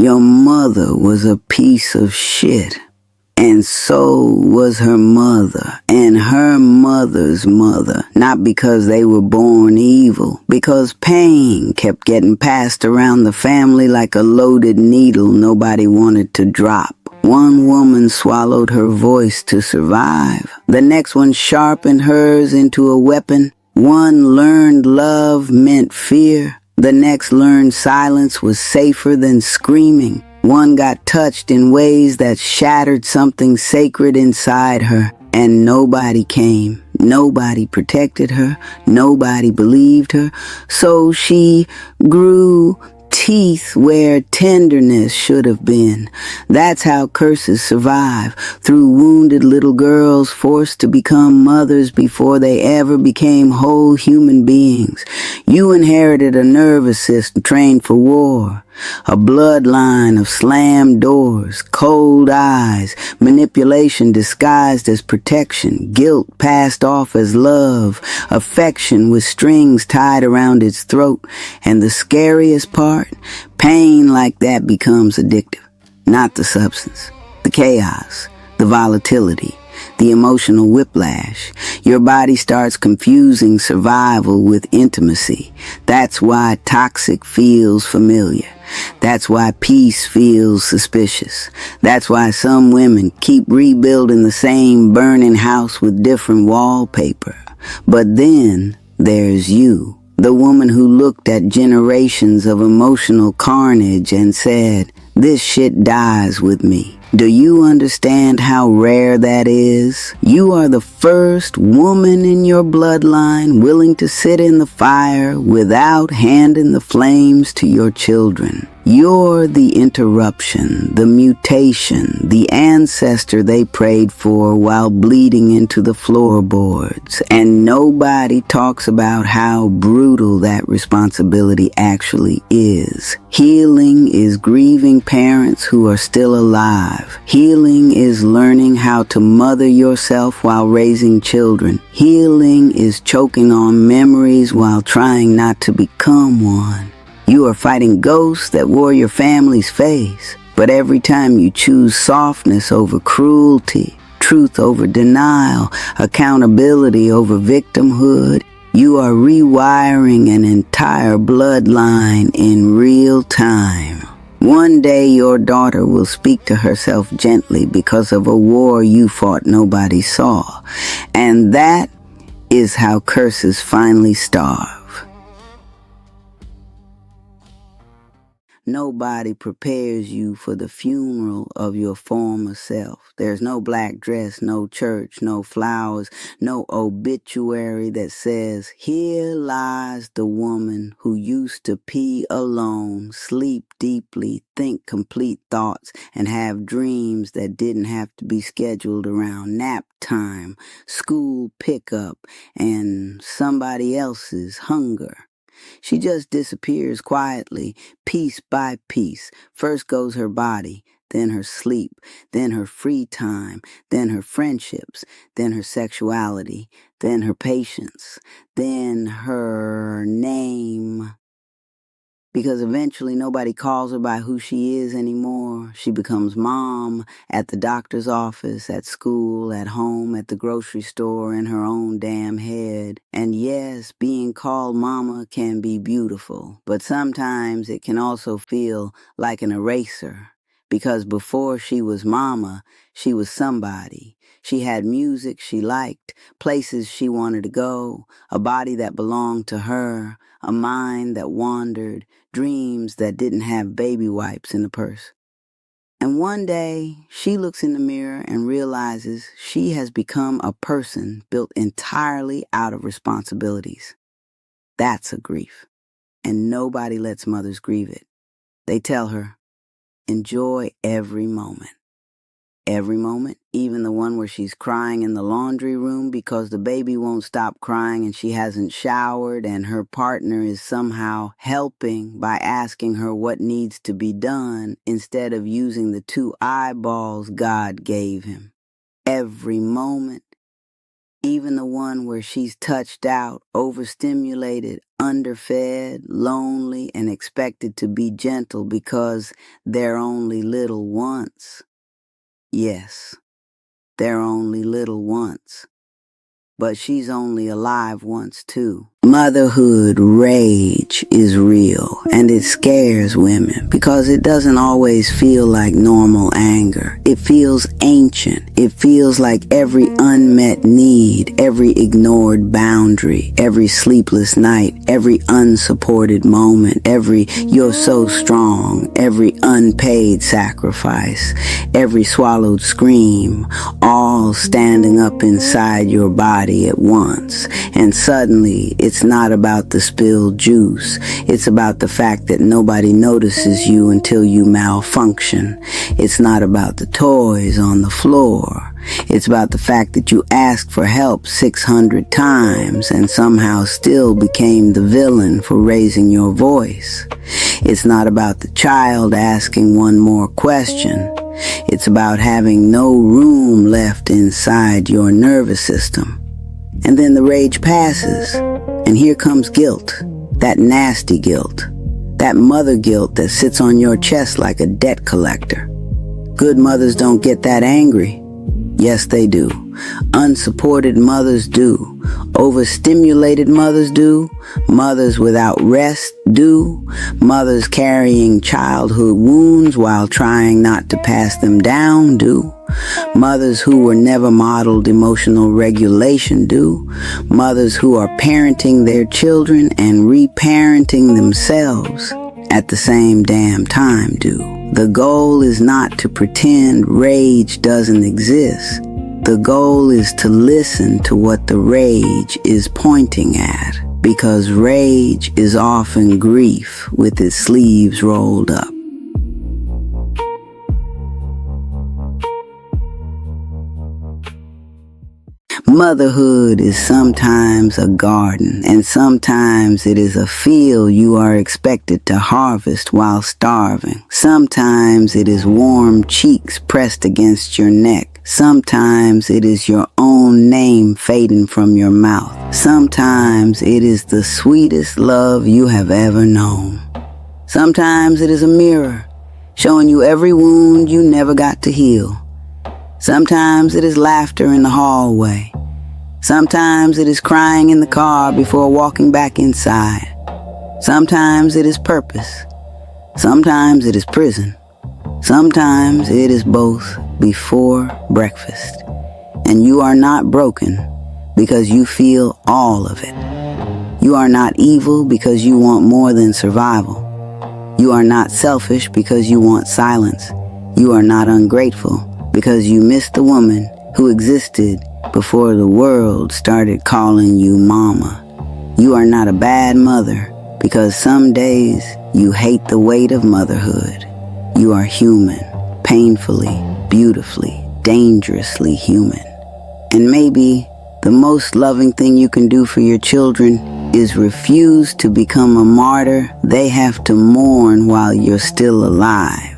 Your mother was a piece of shit. And so was her mother and her mother's mother, not because they were born evil, because pain kept getting passed around the family like a loaded needle nobody wanted to drop. One woman swallowed her voice to survive. The next one sharpened hers into a weapon. One learned love meant fear. The next learned silence was safer than screaming. One got touched in ways that shattered something sacred inside her, and nobody came. Nobody protected her. Nobody believed her. So she grew teeth where tenderness should have been. That's how curses survive, through wounded little girls forced to become mothers before they ever became whole human beings. You inherited a nervous system trained for war, a bloodline of slammed doors, cold eyes, manipulation disguised as protection, guilt passed off as love, affection with strings tied around its throat, and the scariest part, pain like that becomes addictive. Not the substance, the chaos, the volatility, the emotional whiplash. Your body starts confusing survival with intimacy. That's why toxic feels familiar. That's why peace feels suspicious. That's why some women keep rebuilding the same burning house with different wallpaper. But then there's you, the woman who looked at generations of emotional carnage and said, "This shit dies with me." Do you understand how rare that is? You are the first woman in your bloodline willing to sit in the fire without handing the flames to your children. You're the interruption, the mutation, the ancestor they prayed for while bleeding into the floorboards. And nobody talks about how brutal that responsibility actually is. Healing is grieving parents who are still alive. Healing is learning how to mother yourself while raising children. Healing is choking on memories while trying not to become one. You are fighting ghosts that wore your family's face. But every time you choose softness over cruelty, truth over denial, accountability over victimhood, you are rewiring an entire bloodline in real time. One day your daughter will speak to herself gently because of a war you fought nobody saw. And that is how curses finally starve. Nobody prepares you for the funeral of your former self. There's no black dress, no church, no flowers, no obituary that says, "Here lies the woman who used to pee alone, sleep deeply, think complete thoughts, and have dreams that didn't have to be scheduled around nap time, school pickup, and somebody else's hunger." She just disappears quietly, piece by piece. First goes her body, then her sleep, then her free time, then her friendships, then her sexuality, then her patience, then her name. Because eventually nobody calls her by who she is anymore. She becomes mom at the doctor's office, at school, at home, at the grocery store, in her own damn head. And yes, being called mama can be beautiful, but sometimes it can also feel like an eraser. Because before she was mama, she was somebody. She had music she liked, places she wanted to go, a body that belonged to her, a mind that wandered, dreams that didn't have baby wipes in the purse. And one day, she looks in the mirror and realizes she has become a person built entirely out of responsibilities. That's a grief. And nobody lets mothers grieve it. They tell her, enjoy every moment. Every moment, even the one where she's crying in the laundry room because the baby won't stop crying and she hasn't showered and her partner is somehow helping by asking her what needs to be done instead of using the 2 eyeballs God gave him. Every moment, even the one where she's touched out, overstimulated, underfed, lonely, and expected to be gentle because they're only little once. Yes, they're only little once. But she's only alive once too. Motherhood rage is real, and it scares women because it doesn't always feel like normal anger. It feels ancient. It feels like every unmet need, every ignored boundary, every sleepless night, every unsupported moment, every "you're so strong," every unpaid sacrifice, every swallowed scream, all standing up inside your body at once. And suddenly, it's not about the spilled juice. It's about the fact that nobody notices you until you malfunction. It's not about the toys on the floor. It's about the fact that you asked for help 600 times and somehow still became the villain for raising your voice. It's not about the child asking one more question. It's about having no room left inside your nervous system. And then the rage passes, and here comes guilt, that nasty guilt, that mother guilt that sits on your chest like a debt collector. Good mothers don't get that angry. Yes, they do. Unsupported mothers do. Overstimulated mothers do. Mothers without rest do. Mothers carrying childhood wounds while trying not to pass them down do. Mothers who were never modeled emotional regulation do. Mothers who are parenting their children and reparenting themselves at the same damn time do. The goal is not to pretend rage doesn't exist. The goal is to listen to what the rage is pointing at, because rage is often grief with its sleeves rolled up. Motherhood is sometimes a garden, and sometimes it is a field you are expected to harvest while starving. Sometimes it is warm cheeks pressed against your neck. Sometimes it is your own name fading from your mouth. Sometimes it is the sweetest love you have ever known. Sometimes it is a mirror showing you every wound you never got to heal. Sometimes it is laughter in the hallway. Sometimes it is crying in the car before walking back inside. Sometimes it is purpose. Sometimes it is prison. Sometimes it is both before breakfast. And you are not broken because you feel all of it. You are not evil because you want more than survival. You are not selfish because you want silence. You are not ungrateful because you miss the woman who existed before the world started calling you mama. You are not a bad mother because some days you hate the weight of motherhood. You are human, painfully, beautifully, dangerously human. And maybe the most loving thing you can do for your children is refuse to become a martyr they have to mourn while you're still alive.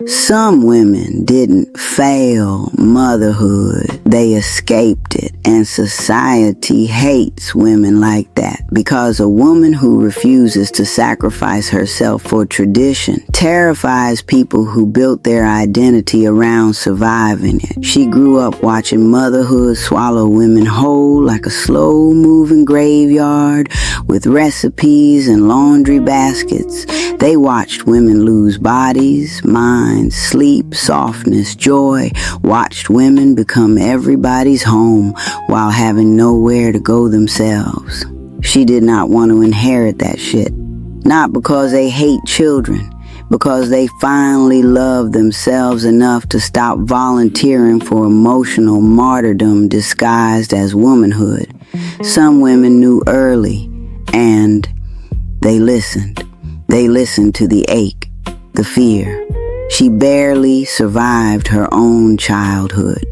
Some women didn't fail motherhood, they escaped it, and society hates women like that because a woman who refuses to sacrifice herself for tradition terrifies people who built their identity around surviving it. She grew up watching motherhood swallow women whole like a slow-moving graveyard with recipes and laundry baskets. They watched women lose bodies, minds, sleep, softness, joy, watched women become everybody's home while having nowhere to go themselves. She did not want to inherit that shit. Not because they hate children, because they finally love themselves enough to stop volunteering for emotional martyrdom disguised as womanhood. Some women knew early, and they listened. They listened to the ache, the fear. She barely survived her own childhood.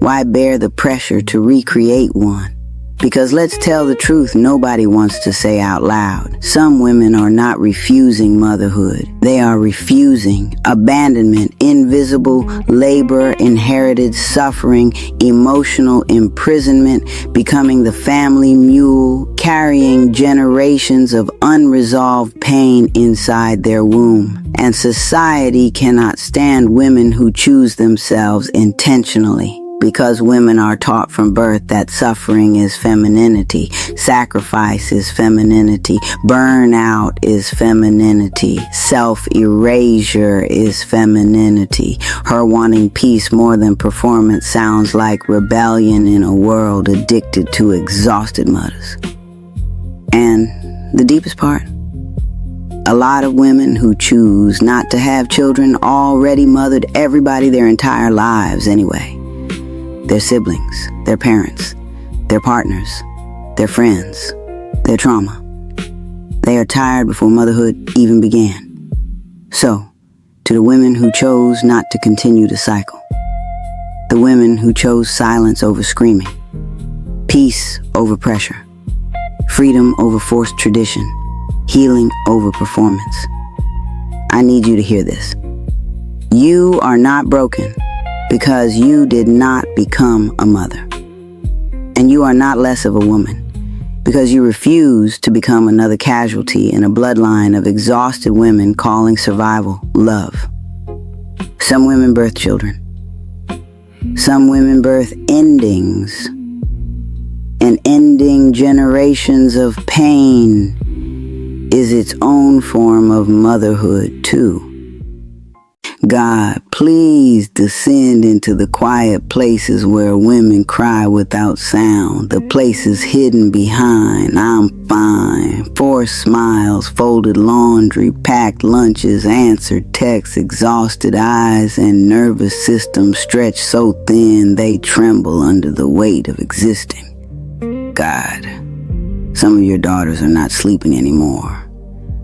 Why bear the pressure to recreate one? Because let's tell the truth, nobody wants to say out loud. Some women are not refusing motherhood. They are refusing abandonment, invisible labor, inherited suffering, emotional imprisonment, becoming the family mule, carrying generations of unresolved pain inside their womb. And society cannot stand women who choose themselves intentionally. Because women are taught from birth that suffering is femininity, sacrifice is femininity, burnout is femininity, self-erasure is femininity. Her wanting peace more than performance sounds like rebellion in a world addicted to exhausted mothers. And the deepest part? A lot of women who choose not to have children already mothered everybody their entire lives anyway. Their siblings, their parents, their partners, their friends, their trauma. They are tired before motherhood even began. So, to the women who chose not to continue the cycle, the women who chose silence over screaming, peace over pressure, freedom over forced tradition, healing over performance, I need you to hear this. You are not broken because you did not become a mother. And you are not less of a woman because you refuse to become another casualty in a bloodline of exhausted women calling survival love. Some women birth children. Some women birth endings. And ending generations of pain is its own form of motherhood too. God, please descend into the quiet places where women cry without sound, the places hidden behind I'm fine, forced smiles, folded laundry, packed lunches, answered texts, exhausted eyes, and nervous systems stretched so thin they tremble under the weight of existing. God, some of your daughters are not sleeping anymore.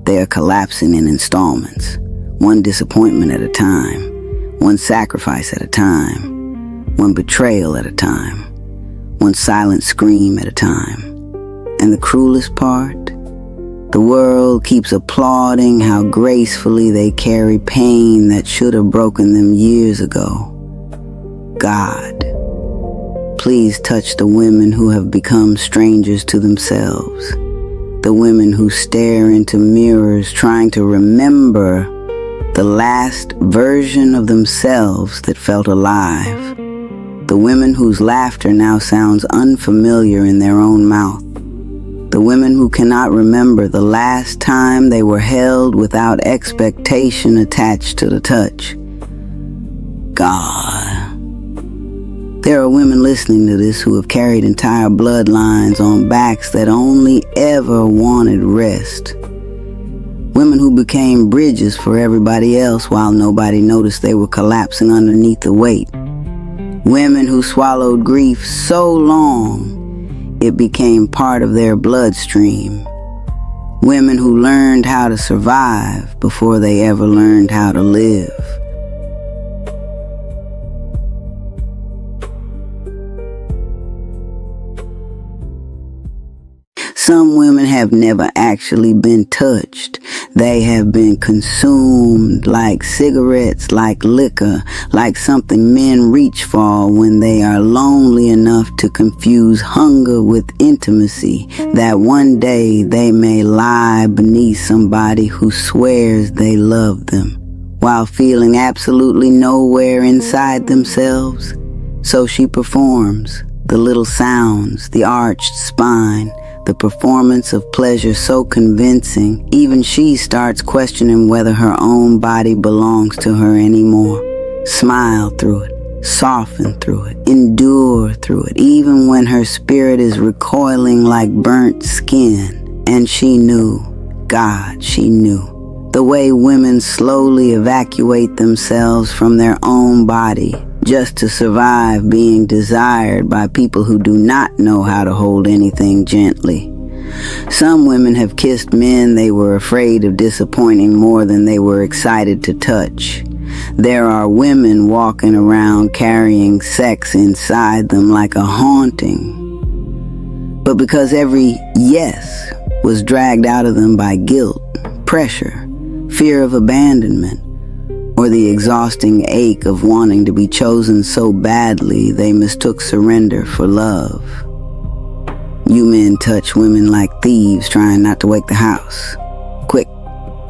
They are collapsing in installments. One disappointment at a time, one sacrifice at a time, one betrayal at a time, one silent scream at a time. And the cruelest part? The world keeps applauding how gracefully they carry pain that should have broken them years ago. God, please touch the women who have become strangers to themselves, the women who stare into mirrors trying to remember the last version of themselves that felt alive. The women whose laughter now sounds unfamiliar in their own mouth. The women who cannot remember the last time they were held without expectation attached to the touch. God. There are women listening to this who have carried entire bloodlines on backs that only ever wanted rest. Women who became bridges for everybody else while nobody noticed they were collapsing underneath the weight. Women who swallowed grief so long it became part of their bloodstream. Women who learned how to survive before they ever learned how to live. Some women have never actually been touched. They have been consumed like cigarettes, like liquor, like something men reach for when they are lonely enough to confuse hunger with intimacy, that one day they may lie beneath somebody who swears they love them, while feeling absolutely nowhere inside themselves. So she performs the little sounds, the arched spine, the performance of pleasure so convincing, even she starts questioning whether her own body belongs to her anymore. Smile through it, soften through it, endure through it, even when her spirit is recoiling like burnt skin. And she knew, God, she knew, the way women slowly evacuate themselves from their own body just to survive being desired by people who do not know how to hold anything gently. Some women have kissed men they were afraid of disappointing more than they were excited to touch. There are women walking around carrying sex inside them like a haunting. but because every yes was dragged out of them by guilt, pressure, fear of abandonment, or the exhausting ache of wanting to be chosen so badly they mistook surrender for love. You men touch women like thieves trying not to wake the house. Quick,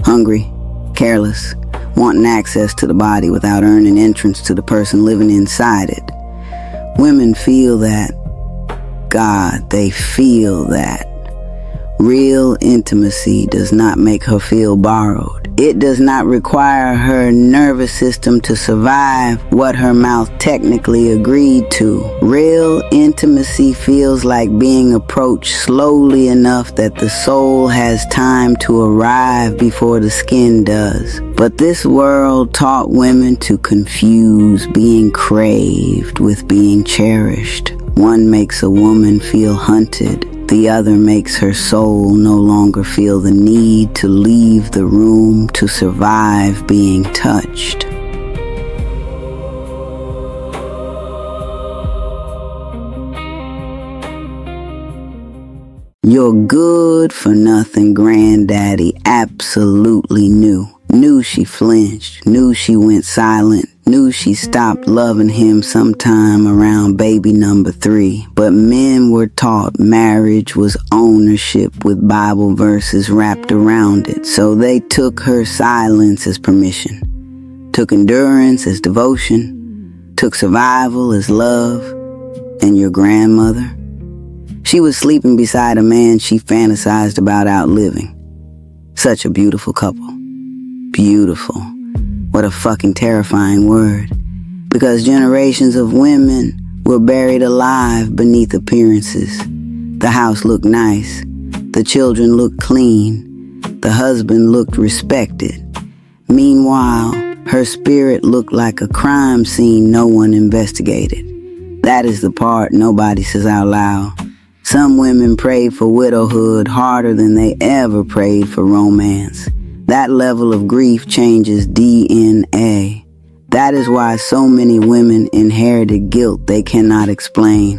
hungry, careless, wanting access to the body without earning entrance to the person living inside it. Women feel that. God, they feel that. Real intimacy does not make her feel borrowed. It does not require her nervous system to survive what her mouth technically agreed to. Real intimacy feels like being approached slowly enough that the soul has time to arrive before the skin does. But this world taught women to confuse being craved with being cherished. One makes a woman feel hunted. The other makes her soul no longer feel the need to leave the room to survive being touched. Your good-for-nothing granddaddy absolutely knew. Knew she flinched, knew she went silent, knew she stopped loving him sometime around baby number 3. But men were taught marriage was ownership with Bible verses wrapped around it. So they took her silence as permission, took endurance as devotion, took survival as love. And your grandmother? She was sleeping beside a man she fantasized about outliving. Such a beautiful couple. Beautiful. What a fucking terrifying word. Because generations of women were buried alive beneath appearances. The house looked nice. The children looked clean. The husband looked respected. Meanwhile, her spirit looked like a crime scene no one investigated. That is the part nobody says out loud. Some women prayed for widowhood harder than they ever prayed for romance. That level of grief changes DNA. That is why so many women inherited guilt they cannot explain.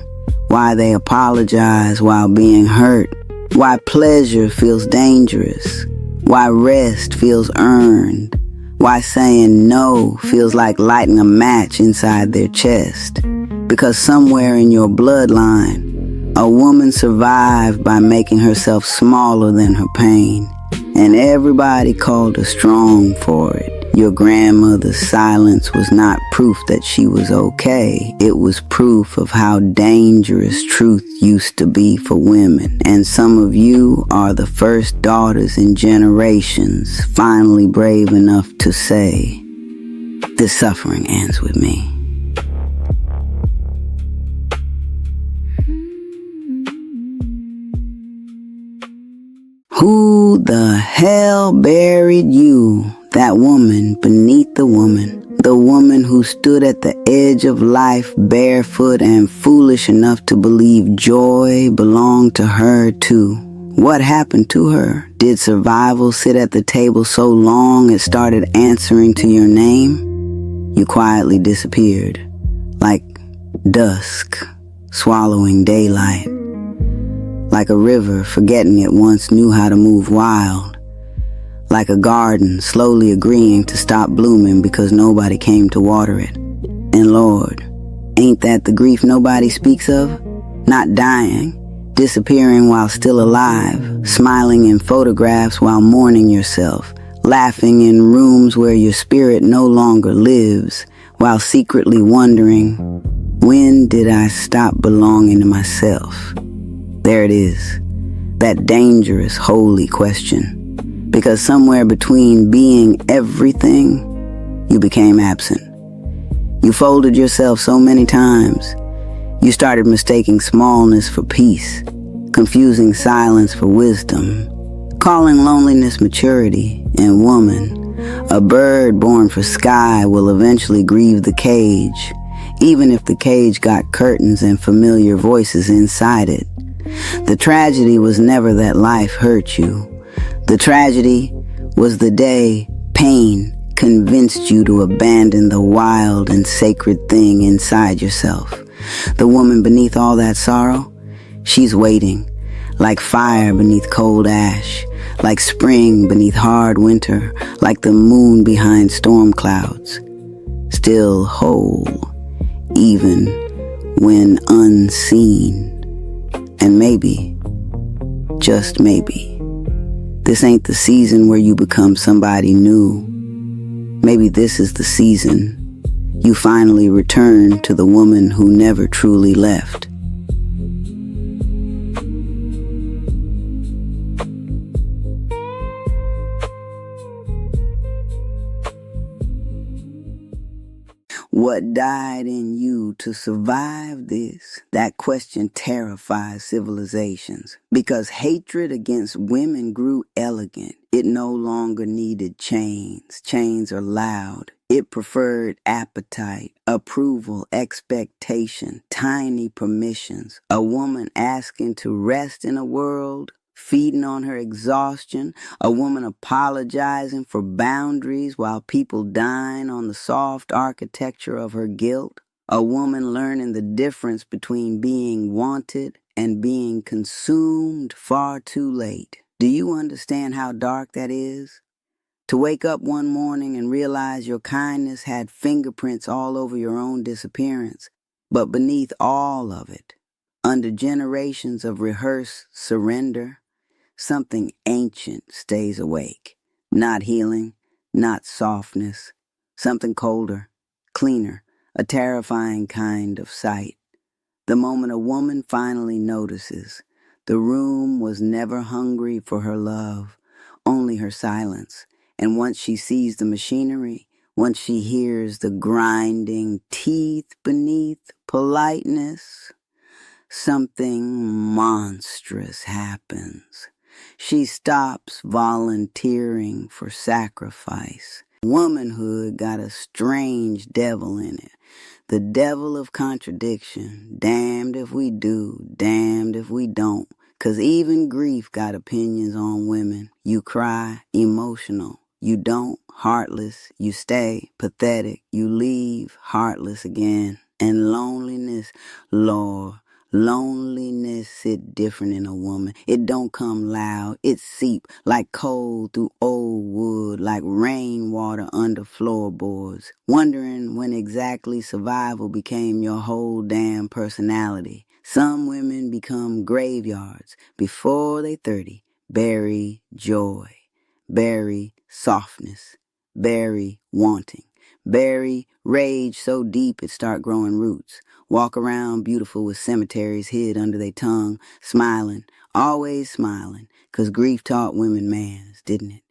Why they apologize while being hurt. Why pleasure feels dangerous. Why rest feels earned. Why saying no feels like lighting a match inside their chest. Because somewhere in your bloodline, a woman survived by making herself smaller than her pain. And everybody called her strong for it. Your grandmother's silence was not proof that she was okay. It was proof of how dangerous truth used to be for women. And some of you are the first daughters in generations finally brave enough to say, "This suffering ends with me." Who the hell buried you? That woman beneath the woman who stood at the edge of life barefoot and foolish enough to believe joy belonged to her too. What happened to her? Did survival sit at the table so long it started answering to your name? You quietly disappeared, like dusk swallowing daylight. Like a river forgetting it once knew how to move wild. Like a garden slowly agreeing to stop blooming because nobody came to water it. And Lord, ain't that the grief nobody speaks of? Not dying, disappearing while still alive, smiling in photographs while mourning yourself, laughing in rooms where your spirit no longer lives, while secretly wondering, when did I stop belonging to myself? There it is, that dangerous, holy question. Because somewhere between being everything, you became absent. You folded yourself so many times. You started mistaking smallness for peace, confusing silence for wisdom, calling loneliness maturity. And woman, a bird born for sky will eventually grieve the cage, even if the cage got curtains and familiar voices inside it. The tragedy was never that life hurt you. The tragedy was the day pain convinced you to abandon the wild and sacred thing inside yourself. The woman beneath all that sorrow, she's waiting, like fire beneath cold ash, like spring beneath hard winter, like the moon behind storm clouds, still whole, even when unseen. And maybe, just maybe, this ain't the season where you become somebody new. Maybe this is the season you finally return to the woman who never truly left. What died in you to survive this? That question terrifies civilizations because hatred against women grew elegant. It no longer needed chains. Chains are loud. It preferred appetite, approval, expectation, tiny permissions. A woman asking to rest in a world, feeding on her exhaustion, a woman apologizing for boundaries while people dine on the soft architecture of her guilt, a woman learning the difference between being wanted and being consumed far too late. Do you understand how dark that is? To wake up one morning and realize your kindness had fingerprints all over your own disappearance, but beneath all of it, under generations of rehearsed surrender, something ancient stays awake. Not healing, not softness. Something colder, cleaner, a terrifying kind of sight. The moment a woman finally notices, the room was never hungry for her love, only her silence. And once she sees the machinery, once she hears the grinding teeth beneath politeness, something monstrous happens. She stops volunteering for sacrifice. Womanhood got a strange devil in it. The devil of contradiction. Damned if we do, damned if we don't. 'Cause even grief got opinions on women. You cry, emotional. You don't, heartless. You stay, pathetic. You leave, heartless again. And loneliness, Lord. Loneliness sit different in a woman. It don't come loud. It seep like cold through old wood, like rainwater under floorboards. Wondering when exactly survival became your whole damn personality. Some women become graveyards before they 30. Bury joy. Bury softness. Bury wanting. Bury rage so deep it start growing roots. Walk around beautiful with cemeteries hid under their tongue, smiling, always smiling, 'cause grief taught women manners, didn't it?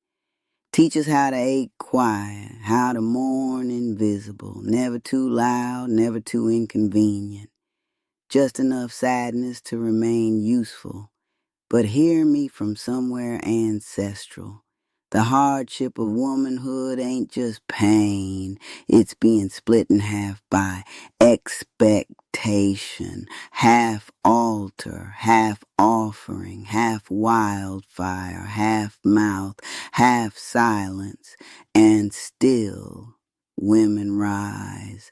Teach us how to ache quiet, how to mourn invisible, never too loud, never too inconvenient. Just enough sadness to remain useful. But hear me from somewhere ancestral. The hardship of womanhood ain't just pain. It's being split in half by expectation. Half altar, half offering, half wildfire, half mouth, half silence. And still women rise.